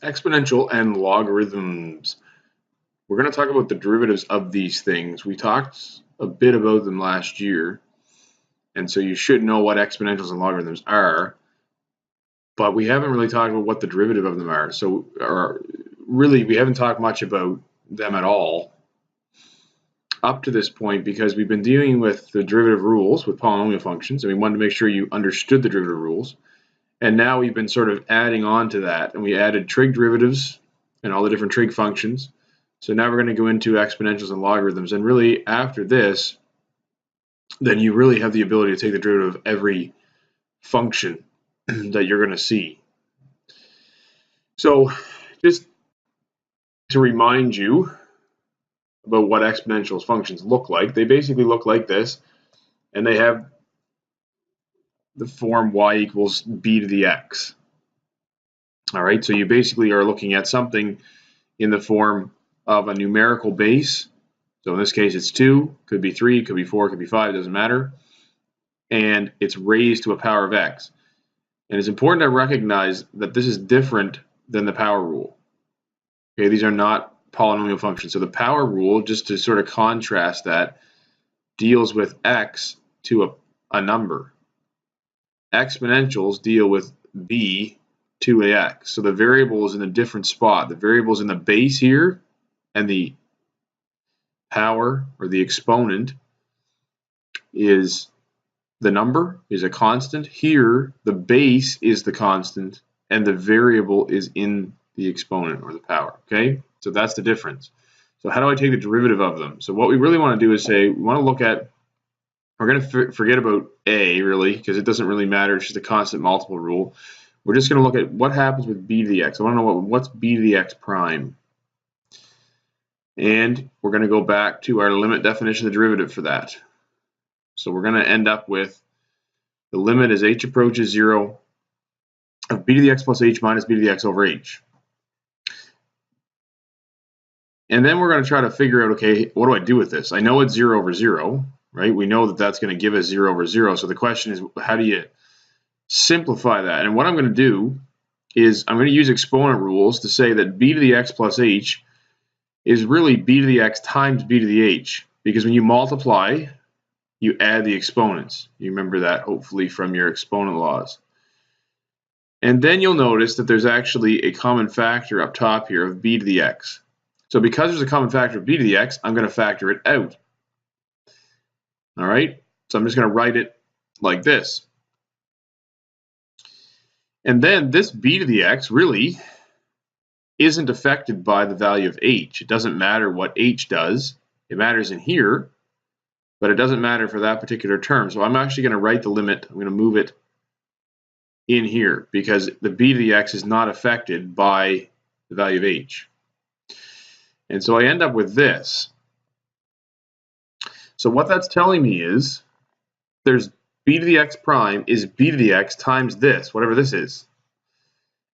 Exponential and logarithms. We're going to talk about the derivatives of these things. We talked a bit about them last year, and so you should know what exponentials and logarithms are, but we haven't really talked about what the derivative of them are. So, really, we haven't talked much about them at all up to this point because we've been dealing with the derivative rules with polynomial functions, and we wanted to make sure you understood the derivative rules. And now we've been sort of adding on to that, and we added trig derivatives and all the different trig functions. So now we're going to go into exponentials and logarithms. And really, after this, then you really have the ability to take the derivative of every function that you're going to see. So just to remind you about what exponentials functions look like, they basically look like this, and they have the form y equals b to the x. All right, so you basically are looking at something in the form of a numerical base. So in this case, it's 2, could be 3, could be 4, could be 5, doesn't matter. And it's raised to a power of x. And it's important to recognize that this is different than the power rule. Okay, these are not polynomial functions. So the power rule, just to sort of contrast that, deals with x to a number. Exponentials deal with b to a x. So the variable is in a different spot. The variable is in the base here, and the power or the exponent is the number, is a constant. Here, the base is the constant, and the variable is in the exponent or the power. Okay, so that's the difference. So how do I take the derivative of them? So what we really want to do is say we want to look at, we're going to forget about a really because it doesn't really matter. It's just a constant multiple rule. We're just going to look at what happens with b to the x. I want to know what's b to the x prime. And we're going to go back to our limit definition of the derivative for that. So we're going to end up with the limit as h approaches 0 of b to the x plus h minus b to the x over h. And then we're going to try to figure out, okay, what do I do with this? I know it's 0 over 0, right? We know that that's going to give us 0 over 0. So the question is, how do you simplify that? And what I'm going to do is I'm going to use exponent rules to say that b to the x plus h is really b to the x times b to the h, because when you multiply, you add the exponents. You remember that hopefully from your exponent laws. And then you'll notice that there's actually a common factor up top here of b to the x. So because there's a common factor of b to the x, I'm going to factor it out. All right, so I'm just going to write it like this. And then this b to the x really isn't affected by the value of h. It doesn't matter what h does. It matters in here, but it doesn't matter for that particular term. So I'm actually going to write the limit. I'm going to move it in here because the b to the x is not affected by the value of h. And so I end up with this. So what that's telling me is there's b to the x prime is b to the x times this, whatever this is.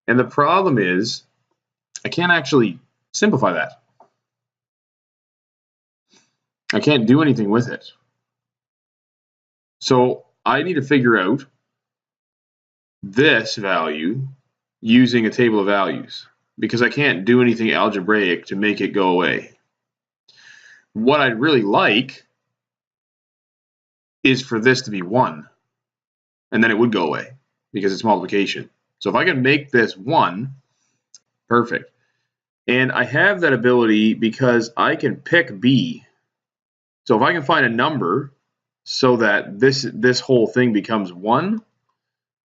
And the problem is I can't actually simplify that. I can't do anything with it. So I need to figure out this value using a table of values because I can't do anything algebraic to make it go away. What I'd really like is for this to be 1, and then it would go away because it's multiplication. So if I can make this 1, perfect. And I have that ability because I can pick b. So if I can find a number so that this whole thing becomes 1,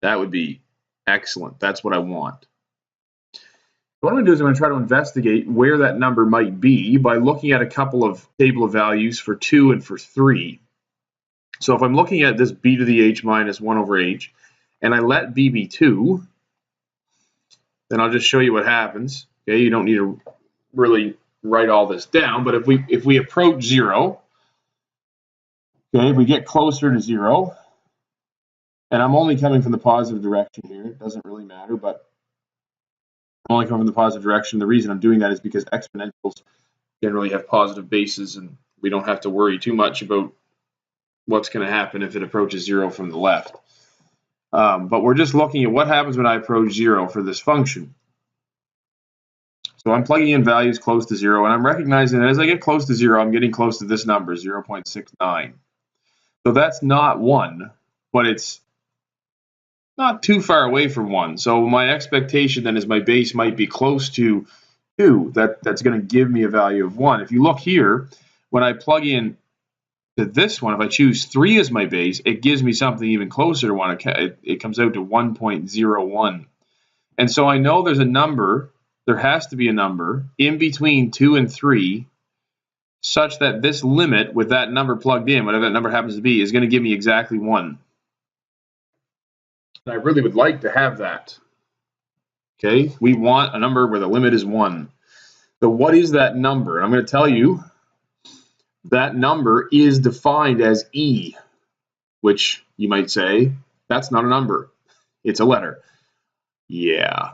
that would be excellent. That's what I want. What I'm going to do is I'm going to try to investigate where that number might be by looking at a couple of table of values for 2 and for 3. So if I'm looking at this b to the h minus 1 over h, and I let b be 2, then I'll just show you what happens. Okay, you don't need to really write all this down, but if we approach 0, okay, if we get closer to 0, and I'm only coming from the positive direction here, it doesn't really matter, but I'm only coming from the positive direction. The reason I'm doing that is because exponentials generally have positive bases, and we don't have to worry too much about what's going to happen if it approaches 0 from the left. But we're just looking at what happens when I approach 0 for this function. So I'm plugging in values close to 0, and I'm recognizing that as I get close to 0, I'm getting close to this number, 0.69. So that's not 1, but it's not too far away from 1. So my expectation then is my base might be close to 2. That's going to give me a value of 1. If you look here, when I plug in to this one, if I choose 3 as my base, it gives me something even closer to 1. It comes out to 1.01. And so I know there's a number, there has to be a number in between 2 and 3 such that this limit with that number plugged in, whatever that number happens to be, is going to give me exactly 1. And I really would like to have that. Okay, we want a number where the limit is 1. So what is that number? I'm going to tell you that number is defined as E, which you might say, that's not a number. It's a letter. Yeah,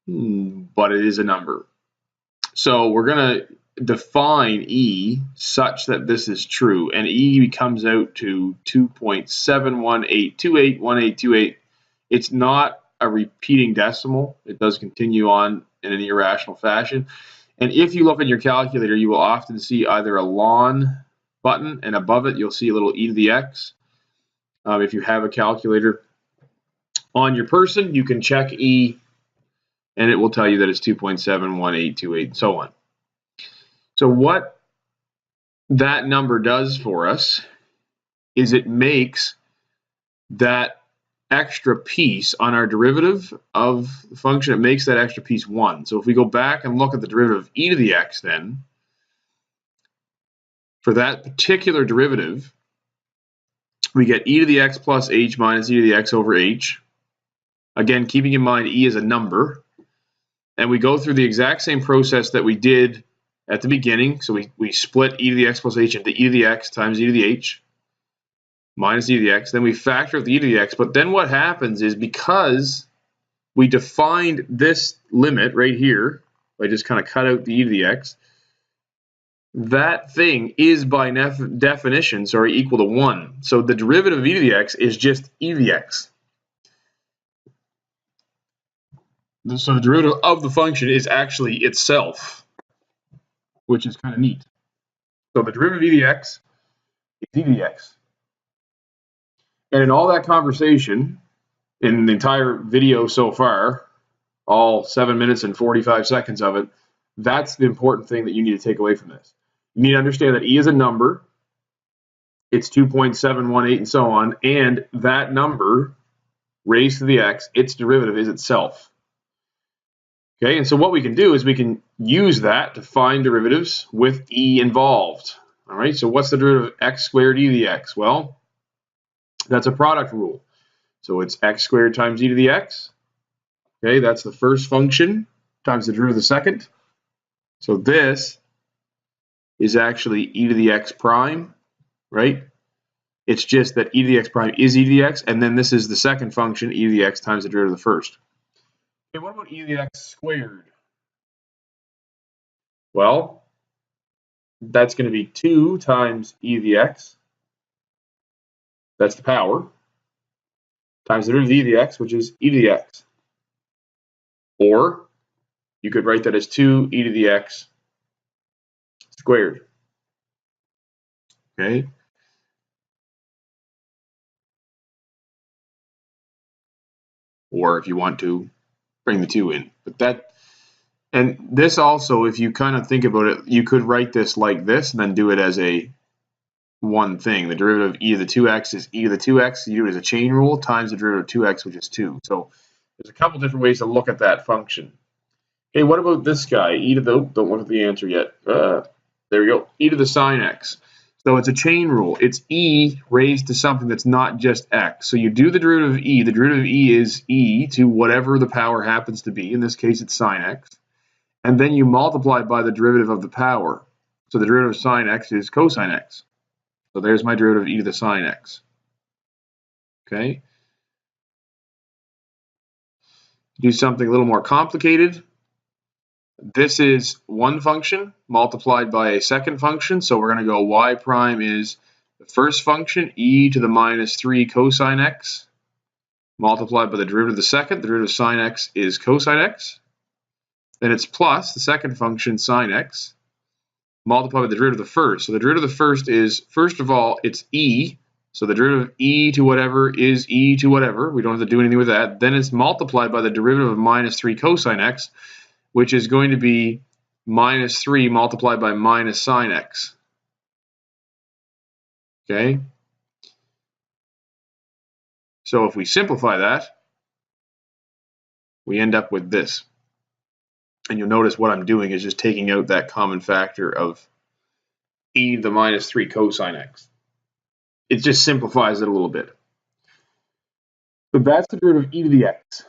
but it is a number. So we're going to define E such that this is true, and E comes out to 2.718281828. It's not a repeating decimal. It does continue on in an irrational fashion. And if you look at your calculator, you will often see either a ln button, and above it you'll see a little e to the x. If you have a calculator on your person, you can check E, and it will tell you that it's 2.71828 and so on. So what that number does for us is it makes that extra piece on our derivative of the function, it makes that extra piece 1. So if we go back and look at the derivative of e to the x, then for that particular derivative, we get e to the x plus h minus e to the x over h. Again, keeping in mind e is a number. And we go through the exact same process that we did at the beginning. So we split e to the x plus h into e to the x times e to the h minus e to the x. Then we factor out the e to the x. But then what happens is, because we defined this limit right here, I just kind of cut out the e to the x, that thing is by definition, equal to 1. So the derivative of e to the x is just e to the x. So the derivative of the function is actually itself, which is kind of neat. So the derivative of e to the x is e to the x. And in all that conversation, in the entire video so far, all 7 minutes and 45 seconds of it, that's the important thing that you need to take away from this. You need to understand that e is a number, it's 2.718 and so on, and that number raised to the x, its derivative is itself. Okay, and so what we can do is we can use that to find derivatives with e involved. All right, so what's the derivative of x squared e to the x? Well, that's a product rule. So it's x squared times e to the x. Okay, that's the first function times the derivative of the second. So this is actually e to the x prime, right? It's just that e to the x prime is e to the x, and then this is the second function, e to the x times the derivative of the first. Okay, what about e to the x squared? Well, that's going to be 2 times e to the x, that's the power, times the derivative of e to the x, which is e to the x. Or you could write that as 2 e to the x squared. Okay. Or if you want to, bring the 2 in. But that, and this also, if you kind of think about it, you could write this like this and then do it as a one thing. The derivative of e to the 2x is e to the 2x. You do it as a chain rule times the derivative of 2x, which is 2. So there's a couple different ways to look at that function. Okay, what about this guy? E to the, don't look at the answer yet. There we go. E to the sine x. So it's a chain rule. It's e raised to something that's not just x. So you do the derivative of e. The derivative of e is e to whatever the power happens to be. In this case, it's sine x. And then you multiply by the derivative of the power. So the derivative of sine x is cosine x. So there's my derivative of e to the sine x. Okay. Do something a little more complicated. This is one function multiplied by a second function. So we're going to go y prime is the first function, e to the minus 3 cosine x, multiplied by the derivative of the second. The derivative of sine x is cosine x. Then it's plus the second function sine x multiplied by the derivative of the first. So the derivative of the first is, first of all, it's e. So the derivative of e to whatever is e to whatever. We don't have to do anything with that. Then it's multiplied by the derivative of minus 3 cosine x, which is going to be minus 3 multiplied by minus sine x. Okay? So if we simplify that, we end up with this. And you'll notice what I'm doing is just taking out that common factor of e to the minus 3 cosine x. It just simplifies it a little bit. So that's the derivative of e to the x.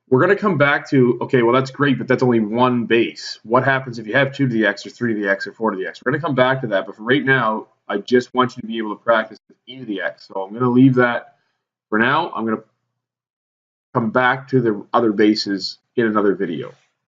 We're going to come back to, okay, well, that's great, but that's only one base. What happens if you have 2 to the x or 3 to the x or 4 to the x? We're going to come back to that, but for right now, I just want you to be able to practice with e to the x. So I'm going to leave that for now. I'm going to come back to the other bases in another video.